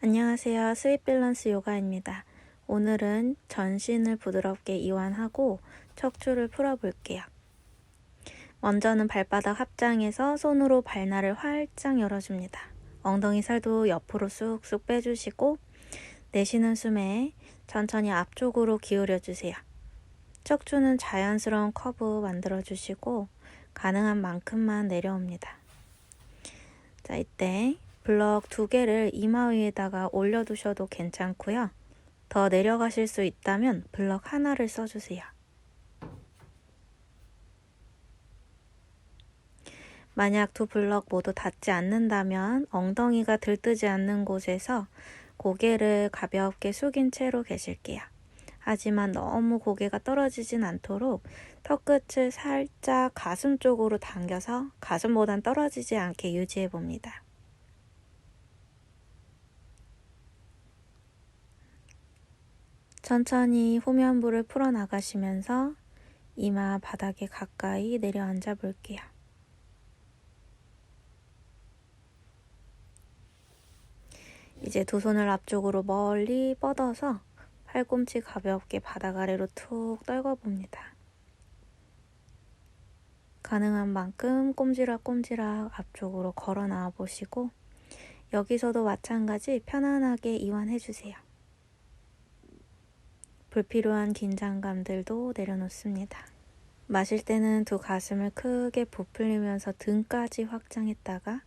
안녕하세요. 스윗 밸런스 요가입니다. 오늘은 전신을 부드럽게 이완하고 척추를 풀어볼게요. 먼저는 발바닥 합장해서 손으로 발날을 활짝 열어줍니다. 엉덩이 살도 옆으로 쑥쑥 빼주시고 내쉬는 숨에 천천히 앞쪽으로 기울여주세요. 척추는 자연스러운 커브 만들어주시고 가능한 만큼만 내려옵니다. 자, 이때 블럭 2개를 이마 위에다가 올려두셔도 괜찮고요. 더 내려가실 수 있다면 블럭 하나를 써주세요. 만약 두 블럭 모두 닿지 않는다면 엉덩이가 들뜨지 않는 곳에서 고개를 가볍게 숙인 채로 계실게요. 하지만 너무 고개가 떨어지진 않도록 턱끝을 살짝 가슴 쪽으로 당겨서 가슴보단 떨어지지 않게 유지해 봅니다. 천천히 후면부를 풀어나가시면서 이마 바닥에 가까이 내려앉아 볼게요. 이제 두 손을 앞쪽으로 멀리 뻗어서 팔꿈치 가볍게 바닥 아래로 툭 떨궈봅니다. 가능한 만큼 꼼지락꼼지락 앞쪽으로 걸어 나와 보시고 여기서도 마찬가지 편안하게 이완해주세요. 불필요한 긴장감들도 내려놓습니다. 마실 때는 두 가슴을 크게 부풀리면서 등까지 확장했다가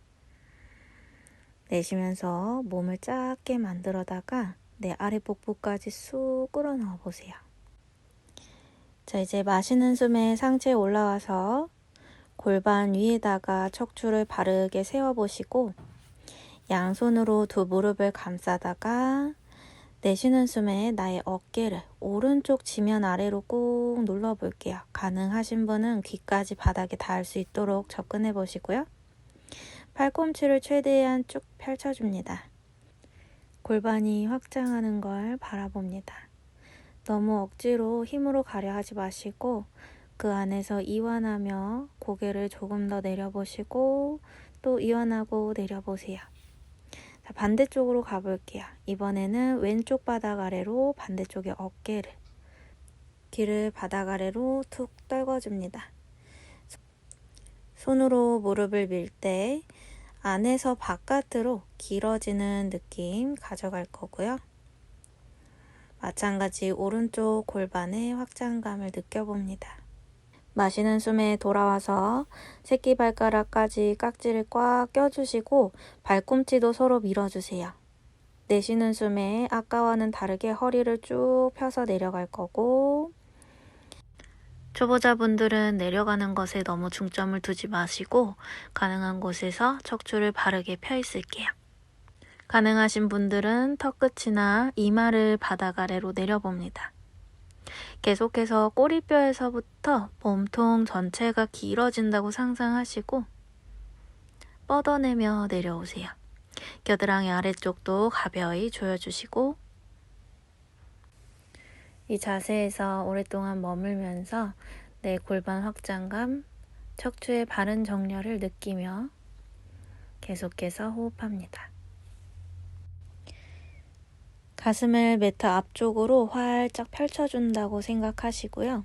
내쉬면서 몸을 작게 만들어다가 내 아랫복부까지 쑥 끌어넣어 보세요. 자, 이제 마시는 숨에 상체에 올라와서 골반 위에다가 척추를 바르게 세워보시고 양손으로 두 무릎을 감싸다가 내쉬는 숨에 나의 어깨를 오른쪽 지면 아래로 꾹 눌러볼게요. 가능하신 분은 귀까지 바닥에 닿을 수 있도록 접근해 보시고요. 팔꿈치를 최대한 쭉 펼쳐줍니다. 골반이 확장하는 걸 바라봅니다. 너무 억지로 힘으로 가려 하지 마시고 그 안에서 이완하며 고개를 조금 더 내려보시고 또 이완하고 내려보세요. 자, 반대쪽으로 가볼게요. 이번에는 왼쪽 바닥 아래로 반대쪽의 어깨를 귀를 바닥 아래로 툭 떨궈줍니다. 손으로 무릎을 밀 때 안에서 바깥으로 길어지는 느낌 가져갈 거고요. 마찬가지 오른쪽 골반의 확장감을 느껴봅니다. 마시는 숨에 돌아와서 새끼발가락까지 깍지를 꽉 껴주시고 발꿈치도 서로 밀어주세요. 내쉬는 숨에 아까와는 다르게 허리를 쭉 펴서 내려갈 거고 초보자분들은 내려가는 것에 너무 중점을 두지 마시고 가능한 곳에서 척추를 바르게 펴 있을게요. 가능하신 분들은 턱끝이나 이마를 바닥 아래로 내려봅니다. 계속해서 꼬리뼈에서부터 몸통 전체가 길어진다고 상상하시고 뻗어내며 내려오세요. 겨드랑이 아래쪽도 가벼이 조여주시고 이 자세에서 오랫동안 머물면서 내 골반 확장감, 척추의 바른 정렬을 느끼며 계속해서 호흡합니다. 가슴을 매트 앞쪽으로 활짝 펼쳐준다고 생각하시고요.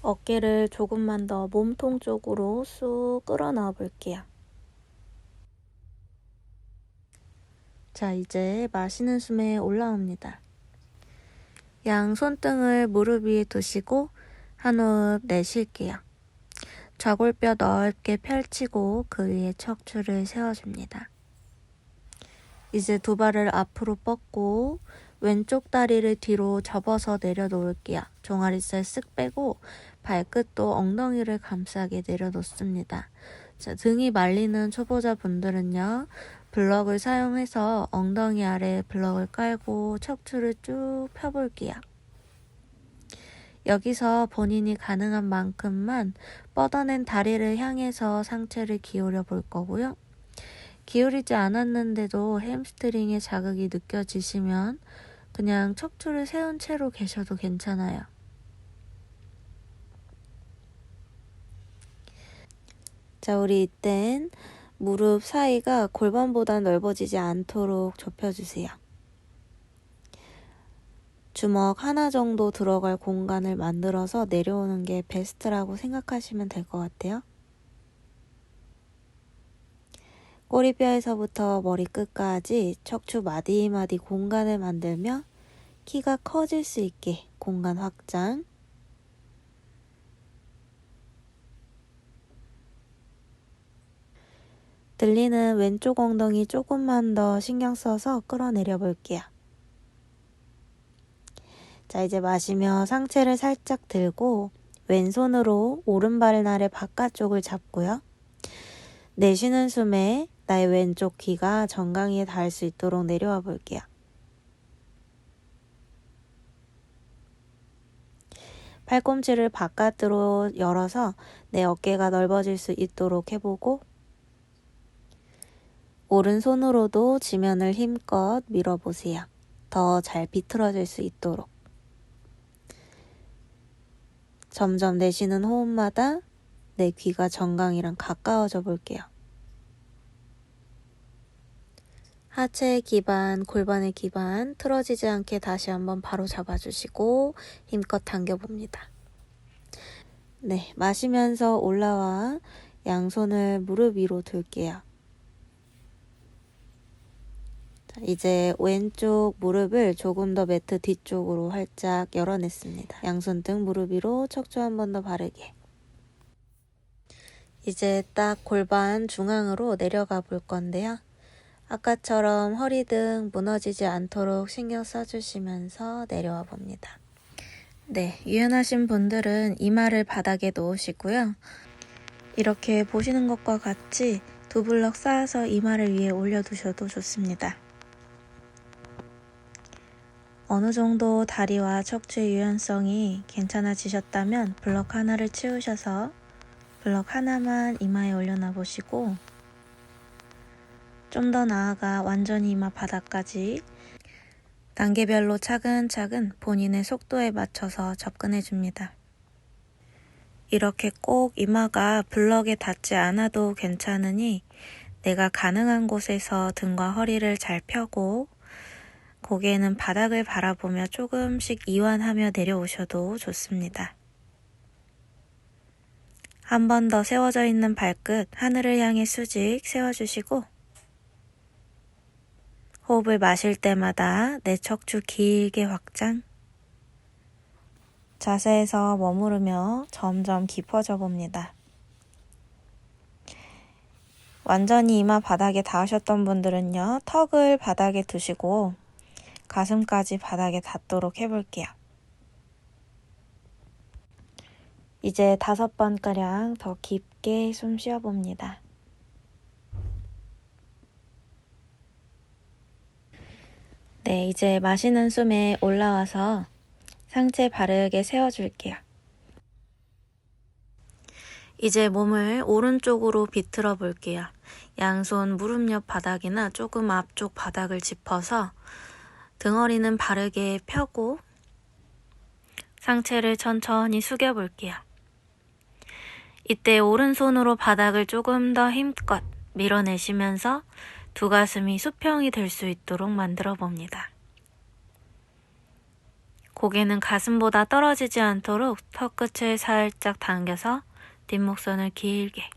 어깨를 조금만 더 몸통 쪽으로 쑥 끌어넣어 볼게요. 자, 이제 마시는 숨에 올라옵니다. 양 손등을 무릎 위에 두시고 한 호흡 내쉴게요. 좌골뼈 넓게 펼치고 그 위에 척추를 세워줍니다. 이제 두 발을 앞으로 뻗고 왼쪽 다리를 뒤로 접어서 내려놓을게요. 종아리살 쓱 빼고 발끝도 엉덩이를 감싸게 내려놓습니다. 자, 등이 말리는 초보자분들은요. 블럭을 사용해서 엉덩이 아래에 블럭을 깔고 척추를 쭉 펴볼게요. 여기서 본인이 가능한 만큼만 뻗어낸 다리를 향해서 상체를 기울여 볼 거고요. 기울이지 않았는데도 햄스트링에 자극이 느껴지시면 그냥 척추를 세운 채로 계셔도 괜찮아요. 자, 우리 이땐 무릎 사이가 골반보다 넓어지지 않도록 좁혀주세요. 주먹 하나 정도 들어갈 공간을 만들어서 내려오는 게 베스트라고 생각하시면 될 것 같아요. 꼬리뼈에서부터 머리끝까지 척추 마디마디 공간을 만들며 키가 커질 수 있게 공간 확장. 들리는 왼쪽 엉덩이 조금만 더 신경 써서 끌어내려 볼게요. 자, 이제 마시며 상체를 살짝 들고 왼손으로 오른발의 아래 바깥쪽을 잡고요. 내쉬는 숨에 나의 왼쪽 귀가 정강이에 닿을 수 있도록 내려와 볼게요. 팔꿈치를 바깥으로 열어서 내 어깨가 넓어질 수 있도록 해보고, 오른손으로도 지면을 힘껏 밀어보세요. 더 잘 비틀어질 수 있도록. 점점 내쉬는 호흡마다 내 귀가 정강이랑 가까워져 볼게요. 하체의 기반, 골반의 기반 틀어지지 않게 다시 한번 바로 잡아주시고 힘껏 당겨봅니다. 네, 마시면서 올라와 양손을 무릎 위로 둘게요. 자, 이제 왼쪽 무릎을 조금 더 매트 뒤쪽으로 활짝 열어냈습니다. 양손 등 무릎 위로 척추 한 번 더 바르게. 이제 딱 골반 중앙으로 내려가 볼 건데요. 아까처럼 허리 등 무너지지 않도록 신경 써주시면서 내려와 봅니다. 네, 유연하신 분들은 이마를 바닥에 놓으시고요. 이렇게 보시는 것과 같이 두 블럭 쌓아서 이마를 위에 올려두셔도 좋습니다. 어느 정도 다리와 척추의 유연성이 괜찮아지셨다면 블럭 하나를 치우셔서 블럭 하나만 이마에 올려놔 보시고, 좀 더 나아가 완전히 이마 바닥까지 단계별로 차근차근 본인의 속도에 맞춰서 접근해 줍니다. 이렇게 꼭 이마가 블럭에 닿지 않아도 괜찮으니 내가 가능한 곳에서 등과 허리를 잘 펴고 고개는 바닥을 바라보며 조금씩 이완하며 내려오셔도 좋습니다. 한 번 더 세워져 있는 발끝 하늘을 향해 수직 세워주시고, 호흡을 마실 때마다 내 척추 길게 확장. 자세에서 머무르며 점점 깊어져 봅니다. 완전히 이마 바닥에 닿으셨던 분들은요, 턱을 바닥에 두시고 가슴까지 바닥에 닿도록 해볼게요. 이제 5번가량 더 깊게 숨 쉬어봅니다. 네, 이제 마시는 숨에 올라와서 상체 바르게 세워줄게요. 이제 몸을 오른쪽으로 비틀어 볼게요. 양손 무릎 옆 바닥이나 조금 앞쪽 바닥을 짚어서 등허리는 바르게 펴고 상체를 천천히 숙여 볼게요. 이때 오른손으로 바닥을 조금 더 힘껏 밀어내시면서 두 가슴이 수평이 될 수 있도록 만들어 봅니다. 고개는 가슴보다 떨어지지 않도록 턱끝을 살짝 당겨서 뒷목선을 길게.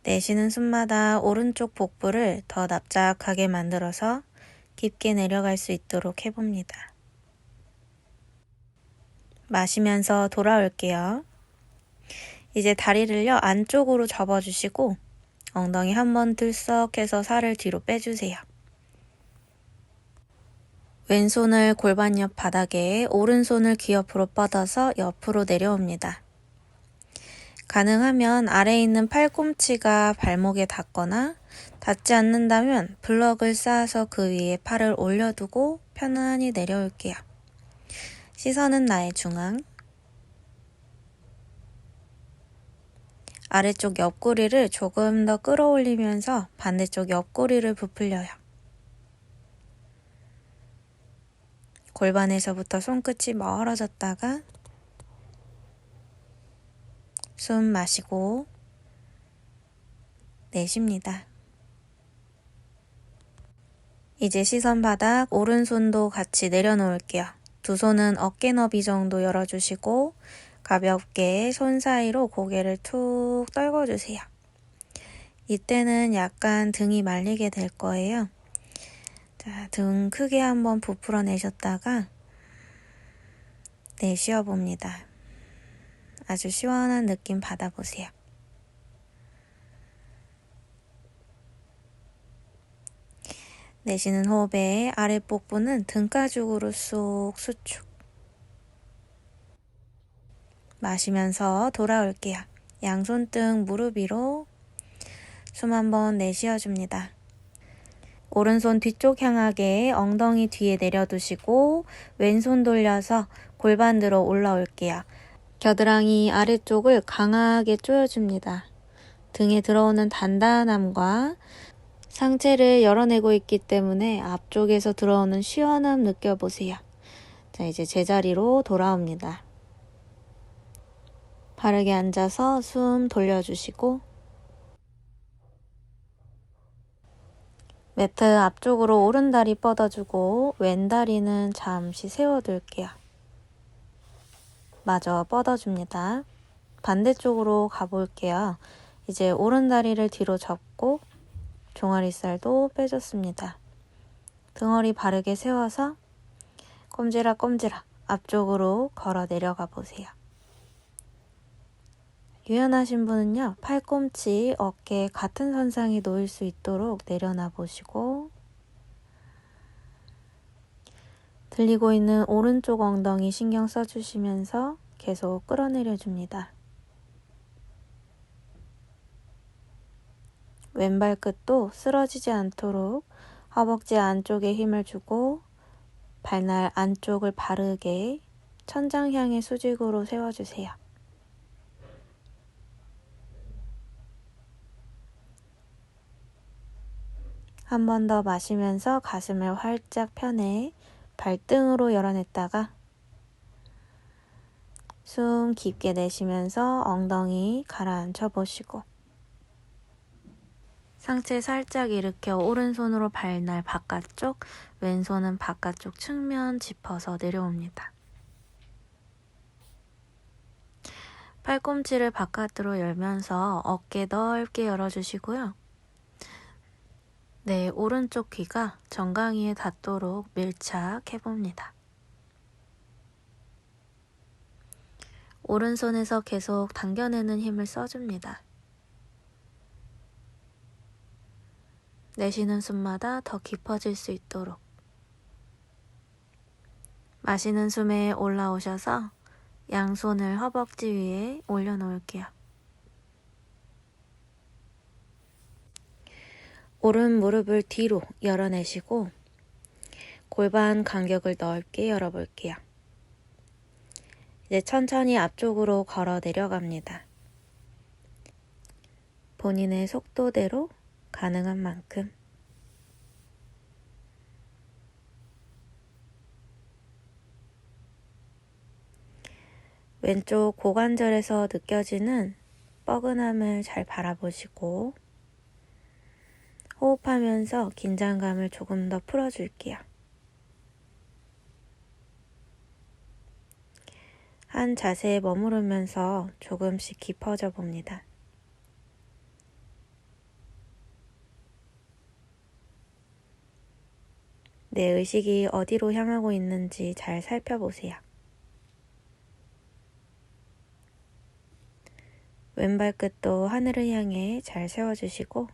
내쉬는 숨마다 오른쪽 복부를 더 납작하게 만들어서 깊게 내려갈 수 있도록 해봅니다. 마시면서 돌아올게요. 이제 다리를요, 안쪽으로 접어주시고 엉덩이 한번 들썩해서 살을 뒤로 빼주세요. 왼손을 골반 옆 바닥에, 오른손을 귀 옆으로 뻗어서 옆으로 내려옵니다. 가능하면 아래에 있는 팔꿈치가 발목에 닿거나 닿지 않는다면 블럭을 쌓아서 그 위에 팔을 올려두고 편안히 내려올게요. 시선은 나의 중앙. 아래쪽 옆구리를 조금 더 끌어올리면서 반대쪽 옆구리를 부풀려요. 골반에서부터 손끝이 멀어졌다가 숨 마시고 내쉽니다. 이제 시선 바닥 오른손도 같이 내려놓을게요. 두 손은 어깨 너비 정도 열어주시고 가볍게 손 사이로 고개를 툭 떨궈주세요. 이때는 약간 등이 말리게 될 거예요. 자, 등 크게 한번 부풀어 내셨다가 내쉬어 봅니다. 아주 시원한 느낌 받아보세요. 내쉬는 호흡에 아랫복부는 등가죽으로 쏙 수축. 마시면서 돌아올게요. 양손등 무릎 위로 숨 한번 내쉬어줍니다. 오른손 뒤쪽 향하게 엉덩이 뒤에 내려두시고 왼손 돌려서 골반으로 올라올게요. 겨드랑이 아래쪽을 강하게 조여줍니다. 등에 들어오는 단단함과 상체를 열어내고 있기 때문에 앞쪽에서 들어오는 시원함 느껴보세요. 자, 이제 제자리로 돌아옵니다. 바르게 앉아서 숨 돌려주시고 매트 앞쪽으로 오른다리 뻗어주고 왼다리는 잠시 세워둘게요. 마저 뻗어줍니다. 반대쪽으로 가볼게요. 이제 오른다리를 뒤로 접고 종아리살도 빼줬습니다. 등허리 바르게 세워서 꼼지락꼼지락 앞쪽으로 걸어 내려가 보세요. 유연하신 분은요, 팔꿈치, 어깨 같은 선상에 놓일 수 있도록 내려놔 보시고 들리고 있는 오른쪽 엉덩이 신경 써주시면서 계속 끌어내려 줍니다. 왼발 끝도 쓰러지지 않도록 허벅지 안쪽에 힘을 주고 발날 안쪽을 바르게 천장 향해 수직으로 세워주세요. 한 번 더 마시면서 가슴을 활짝 펴내 발등으로 열어냈다가 숨 깊게 내쉬면서 엉덩이 가라앉혀 보시고 상체 살짝 일으켜 오른손으로 발날 바깥쪽, 왼손은 바깥쪽 측면 짚어서 내려옵니다. 팔꿈치를 바깥으로 열면서 어깨 넓게 열어주시고요. 네, 오른쪽 귀가 정강이에 닿도록 밀착해봅니다. 오른손에서 계속 당겨내는 힘을 써줍니다. 내쉬는 숨마다 더 깊어질 수 있도록 마시는 숨에 올라오셔서 양손을 허벅지 위에 올려놓을게요. 오른 무릎을 뒤로 열어내시고 골반 간격을 넓게 열어볼게요. 이제 천천히 앞쪽으로 걸어 내려갑니다. 본인의 속도대로 가능한 만큼 왼쪽 고관절에서 느껴지는 뻐근함을 잘 바라보시고 호흡하면서 긴장감을 조금 더 풀어줄게요. 한 자세에 머무르면서 조금씩 깊어져 봅니다. 내 의식이 어디로 향하고 있는지 잘 살펴보세요. 왼발 끝도 하늘을 향해 잘 세워주시고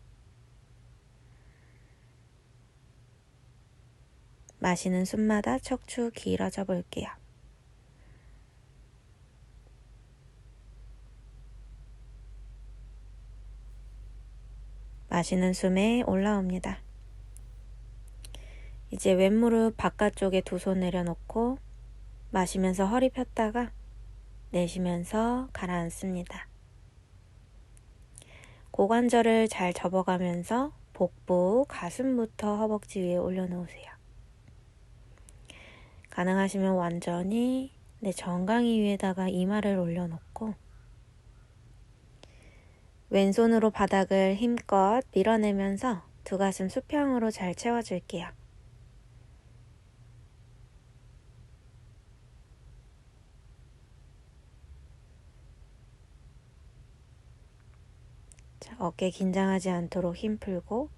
마시는 숨마다 척추 길어져 볼게요. 마시는 숨에 올라옵니다. 이제 왼무릎 바깥쪽에 두 손 내려놓고 마시면서 허리 폈다가 내쉬면서 가라앉습니다. 고관절을 잘 접어가면서 복부, 가슴부터 허벅지 위에 올려놓으세요. 가능하시면 완전히 내 정강이 위에다가 이마를 올려놓고 왼손으로 바닥을 힘껏 밀어내면서 두 가슴 수평으로 잘 채워줄게요. 자, 어깨 긴장하지 않도록 힘 풀고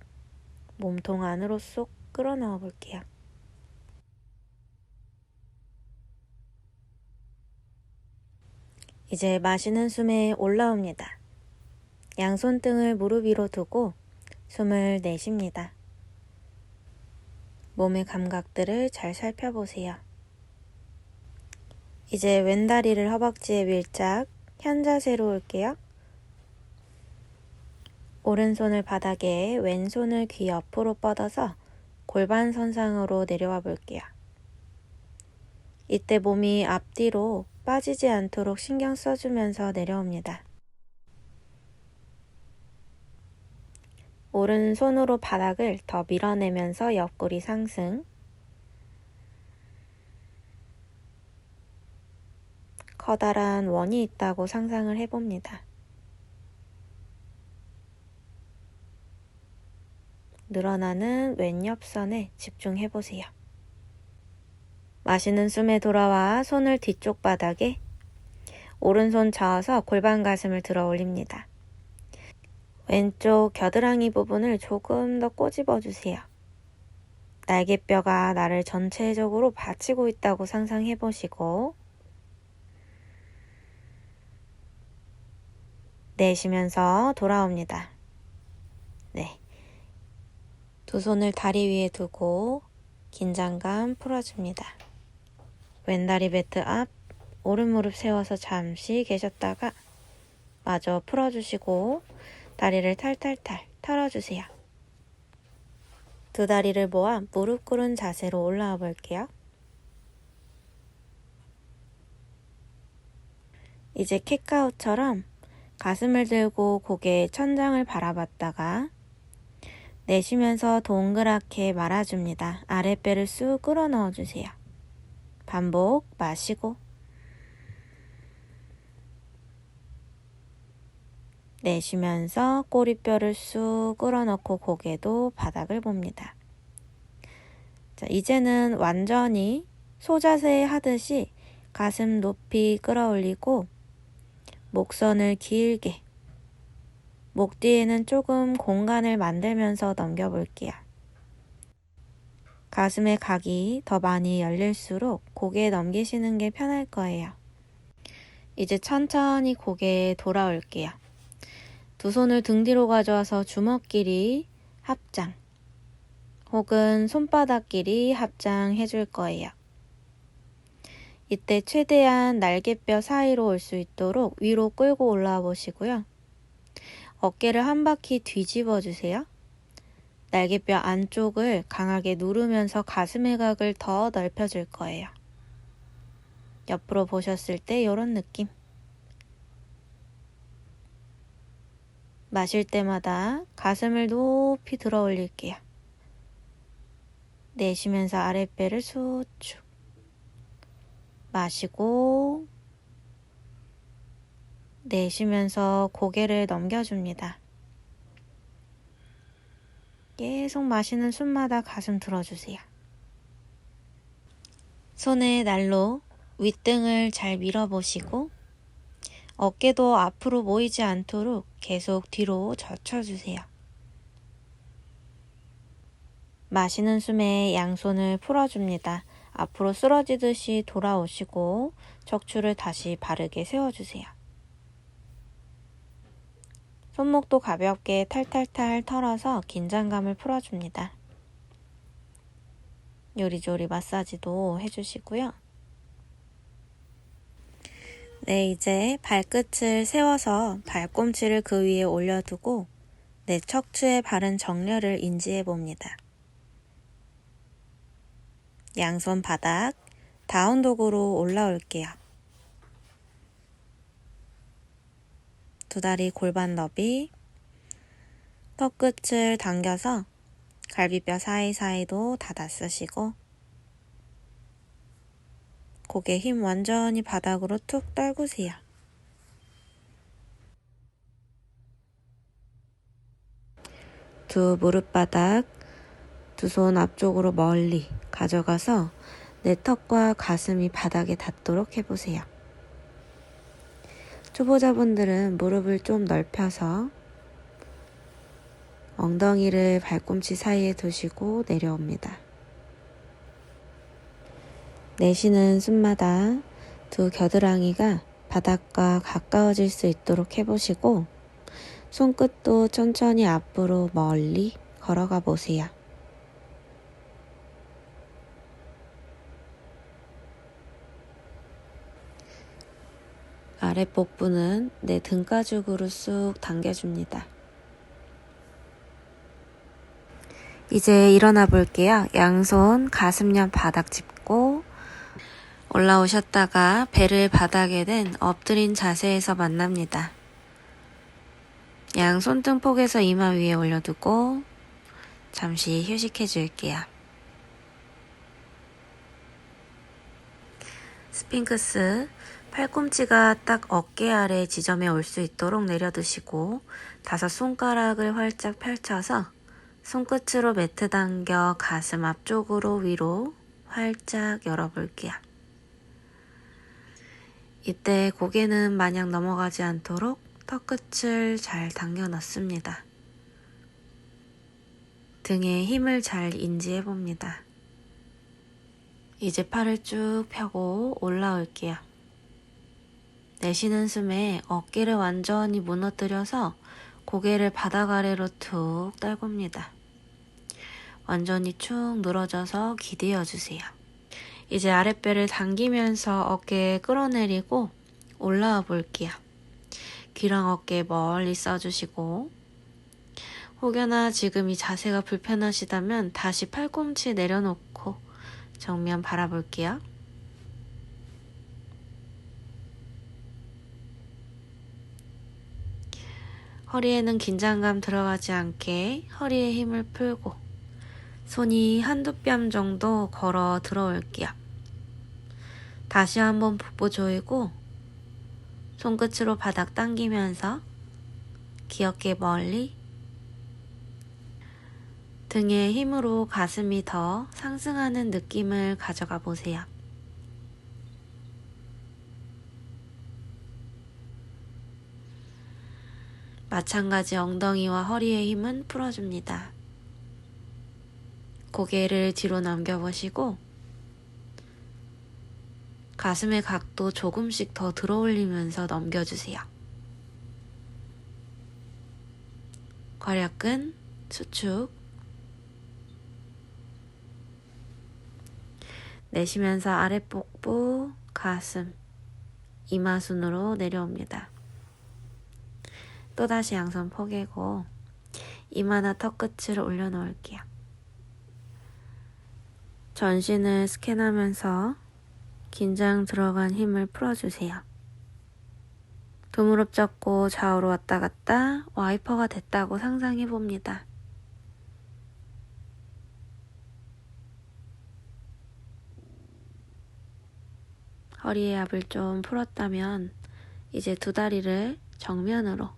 몸통 안으로 쏙 끌어넣어 볼게요. 이제 마시는 숨에 올라옵니다. 양손등을 무릎 위로 두고 숨을 내쉽니다. 몸의 감각들을 잘 살펴보세요. 이제 왼다리를 허벅지에 밀착, 현자세로 올게요. 오른손을 바닥에 왼손을 귀 옆으로 뻗어서 골반 선상으로 내려와 볼게요. 이때 몸이 앞뒤로 빠지지 않도록 신경 써주면서 내려옵니다. 오른손으로 바닥을 더 밀어내면서 옆구리 상승. 커다란 원이 있다고 상상을 해봅니다. 늘어나는 왼옆선에 집중해보세요. 마시는 숨에 돌아와 손을 뒤쪽 바닥에 오른손 저어서 골반 가슴을 들어 올립니다. 왼쪽 겨드랑이 부분을 조금 더 꼬집어 주세요. 날개뼈가 나를 전체적으로 받치고 있다고 상상해 보시고 내쉬면서 돌아옵니다. 네. 두 손을 다리 위에 두고 긴장감 풀어줍니다. 왼다리 매트 앞, 오른 무릎 세워서 잠시 계셨다가 마저 풀어주시고 다리를 탈탈탈 털어주세요. 두 다리를 모아 무릎 꿇은 자세로 올라와 볼게요. 이제 캣카우처럼 가슴을 들고 고개의 천장을 바라봤다가 내쉬면서 동그랗게 말아줍니다. 아랫배를 쑥 끌어 넣어주세요. 반복 마시고 내쉬면서 꼬리뼈를 쑥 끌어넣고 고개도 바닥을 봅니다. 자, 이제는 완전히 소자세 하듯이 가슴 높이 끌어올리고 목선을 길게 목 뒤에는 조금 공간을 만들면서 넘겨볼게요. 가슴의 각이 더 많이 열릴수록 고개 넘기시는 게 편할 거예요. 이제 천천히 고개에 돌아올게요. 두 손을 등 뒤로 가져와서 주먹끼리 합장 혹은 손바닥끼리 합장 해줄 거예요. 이때 최대한 날개뼈 사이로 올 수 있도록 위로 끌고 올라와 보시고요. 어깨를 한 바퀴 뒤집어 주세요. 날개뼈 안쪽을 강하게 누르면서 가슴의 각을 더 넓혀줄 거예요. 옆으로 보셨을 때 이런 느낌. 마실 때마다 가슴을 높이 들어 올릴게요. 내쉬면서 아랫배를 수축. 마시고 내쉬면서 고개를 넘겨줍니다. 계속 마시는 숨마다 가슴 들어주세요. 손의 날로 윗등을 잘 밀어보시고 어깨도 앞으로 모이지 않도록 계속 뒤로 젖혀주세요. 마시는 숨에 양손을 풀어줍니다. 앞으로 쓰러지듯이 돌아오시고 척추를 다시 바르게 세워주세요. 손목도 가볍게 탈탈탈 털어서 긴장감을 풀어줍니다. 요리조리 마사지도 해주시고요. 네, 이제 발끝을 세워서 발꿈치를 그 위에 올려두고 내 척추의 바른 정렬을 인지해 봅니다. 양손 바닥, 다운독으로 올라올게요. 두 다리 골반 너비, 턱끝을 당겨서 갈비뼈 사이사이도 닫아 쓰시고 고개 힘 완전히 바닥으로 툭 떨구세요. 두 무릎바닥, 두 손 앞쪽으로 멀리 가져가서 내 턱과 가슴이 바닥에 닿도록 해보세요. 초보자분들은 무릎을 좀 넓혀서 엉덩이를 발꿈치 사이에 두시고 내려옵니다. 내쉬는 숨마다 두 겨드랑이가 바닥과 가까워질 수 있도록 해보시고 손끝도 천천히 앞으로 멀리 걸어가 보세요. 아랫복부는 내 등가죽으로 쑥 당겨줍니다. 이제 일어나 볼게요. 양손 가슴 옆 바닥 짚고 올라오셨다가 배를 바닥에 댄 엎드린 자세에서 만납니다. 양 손등폭에서 이마 위에 올려두고 잠시 휴식해 줄게요. 스핑크스, 팔꿈치가 딱 어깨 아래 지점에 올 수 있도록 내려두시고 5손가락을 활짝 펼쳐서 손끝으로 매트 당겨 가슴 앞쪽으로 위로 활짝 열어볼게요. 이때 고개는 마냥 넘어가지 않도록 턱끝을 잘 당겨 넣습니다. 등에 힘을 잘 인지해 봅니다. 이제 팔을 쭉 펴고 올라올게요. 내쉬는 숨에 어깨를 완전히 무너뜨려서 고개를 바닥 아래로 툭 떨굽니다. 완전히 축 늘어져서 기대어 주세요. 이제 아랫배를 당기면서 어깨에 끌어내리고 올라와 볼게요. 귀랑 어깨 멀리 써주시고 혹여나 지금 이 자세가 불편하시다면 다시 팔꿈치 내려놓고 정면 바라볼게요. 허리에는 긴장감 들어가지 않게 허리에 힘을 풀고 손이 한두 뼘 정도 걸어 들어올게요. 다시 한번 복부 조이고 손끝으로 바닥 당기면서 귀엽게 멀리 등의 힘으로 가슴이 더 상승하는 느낌을 가져가 보세요. 마찬가지 엉덩이와 허리의 힘은 풀어줍니다. 고개를 뒤로 넘겨보시고 가슴의 각도 조금씩 더 들어올리면서 넘겨주세요. 괄약근, 수축. 내쉬면서 아랫복부, 가슴, 이마순으로 내려옵니다. 또다시 양손 포개고 이마나 턱끝을 올려놓을게요. 전신을 스캔하면서 긴장 들어간 힘을 풀어주세요. 두 무릎 잡고 좌우로 왔다 갔다 와이퍼가 됐다고 상상해 봅니다. 허리의 압을 좀 풀었다면 이제 두 다리를 정면으로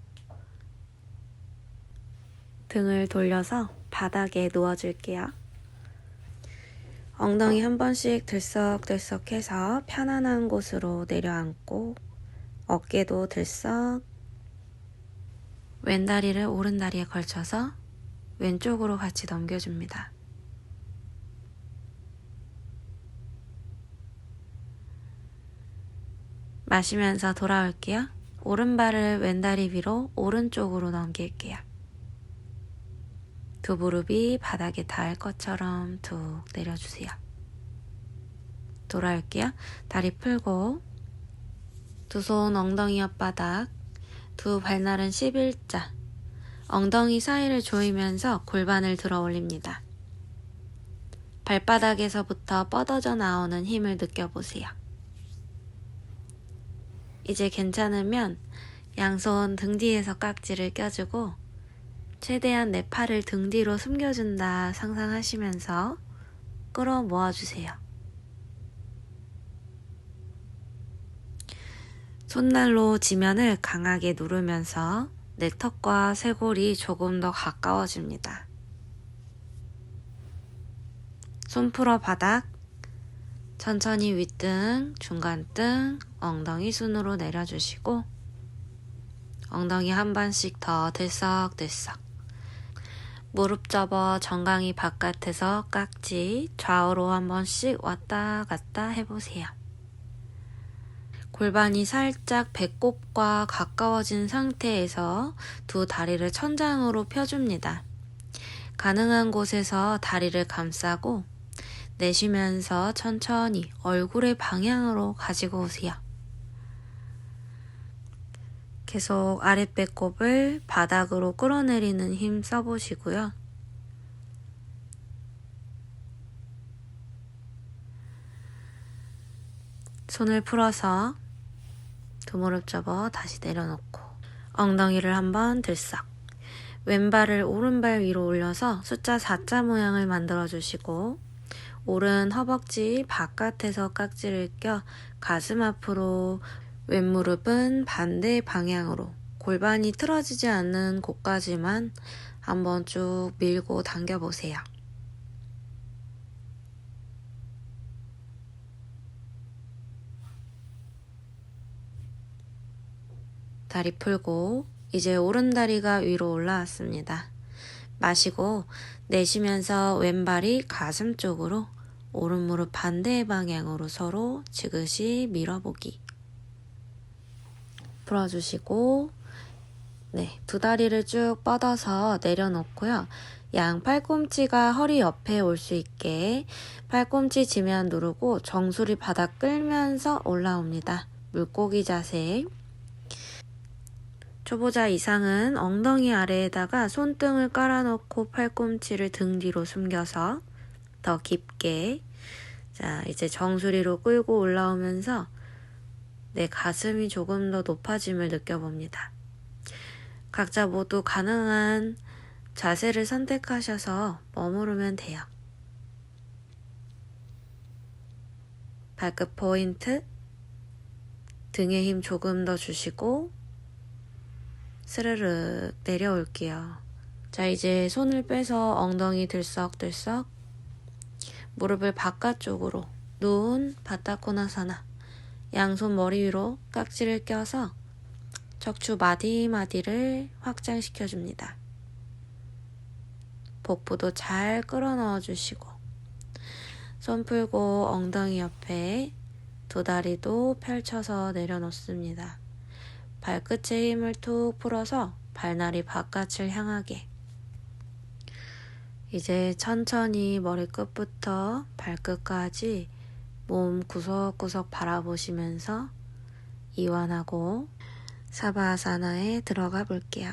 등을 돌려서 바닥에 누워줄게요. 엉덩이 한 번씩 들썩들썩해서 편안한 곳으로 내려앉고 어깨도 들썩. 왼다리를 오른다리에 걸쳐서 왼쪽으로 같이 넘겨줍니다. 마시면서 돌아올게요. 오른발을 왼다리 위로 오른쪽으로 넘길게요. 두 무릎이 바닥에 닿을 것처럼 툭 내려주세요. 돌아올게요. 다리 풀고 두 손 엉덩이 옆바닥, 두 발날은 11자, 엉덩이 사이를 조이면서 골반을 들어 올립니다. 발바닥에서부터 뻗어져 나오는 힘을 느껴보세요. 이제 괜찮으면 양손 등 뒤에서 깍지를 껴주고 최대한 내 팔을 등 뒤로 숨겨준다 상상하시면서 끌어 모아주세요. 손날로 지면을 강하게 누르면서 내 턱과 쇄골이 조금 더 가까워집니다. 손 풀어 바닥, 천천히 윗등, 중간등, 엉덩이 순으로 내려주시고 엉덩이 한 번씩 더 들썩들썩. 무릎 접어 정강이 바깥에서 깍지 좌우로 한 번씩 왔다 갔다 해보세요. 골반이 살짝 배꼽과 가까워진 상태에서 두 다리를 천장으로 펴줍니다. 가능한 곳에서 다리를 감싸고 내쉬면서 천천히 얼굴의 방향으로 가지고 오세요. 계속 아랫배꼽을 바닥으로 끌어내리는 힘 써보시고요. 손을 풀어서 두 무릎 접어 다시 내려놓고 엉덩이를 한번 들썩. 왼발을 오른발 위로 올려서 숫자 4자 모양을 만들어 주시고 오른 허벅지 바깥에서 깍지를 껴 가슴 앞으로 왼무릎은 반대 방향으로 골반이 틀어지지 않는 곳까지만 한번 쭉 밀고 당겨보세요. 다리 풀고 이제 오른다리가 위로 올라왔습니다. 마시고 내쉬면서 왼발이 가슴 쪽으로 오른무릎 반대 방향으로 서로 지그시 밀어보기. 풀어주시고 두 다리를 쭉 뻗어서 내려놓고요. 양 팔꿈치가 허리 옆에 올 수 있게 팔꿈치 지면 누르고 정수리 바닥 끌면서 올라옵니다. 물고기 자세. 초보자 이상은 엉덩이 아래에다가 손등을 깔아놓고 팔꿈치를 등 뒤로 숨겨서 더 깊게 이제 정수리로 끌고 올라오면서 내 가슴이 조금 더 높아짐을 느껴봅니다. 각자 모두 가능한 자세를 선택하셔서 머무르면 돼요. 발끝 포인트, 등에 힘 조금 더 주시고 스르륵 내려올게요. 자, 이제 손을 빼서 엉덩이 들썩들썩 무릎을 바깥쪽으로 눈 바닥코나사나 양손 머리 위로 깍지를 껴서 척추 마디마디를 확장시켜줍니다. 복부도 잘 끌어넣어 주시고 손 풀고 엉덩이 옆에 두 다리도 펼쳐서 내려놓습니다. 발끝에 힘을 툭 풀어서 발날이 바깥을 향하게. 이제 천천히 머리끝부터 발끝까지 몸 구석구석 바라보시면서 이완하고 사바아사나에 들어가 볼게요.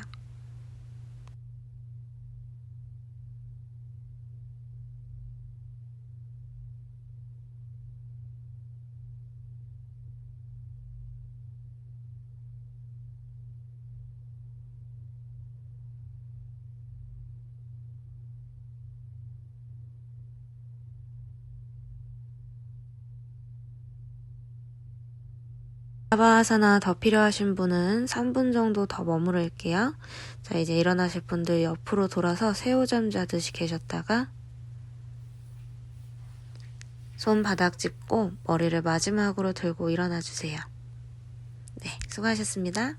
사바아사나 더 필요하신 분은 3분 정도 더 머무를게요. 자, 이제 일어나실 분들 옆으로 돌아서 새우잠 자듯이 계셨다가 손 바닥 짚고 머리를 마지막으로 들고 일어나 주세요. 네, 수고하셨습니다.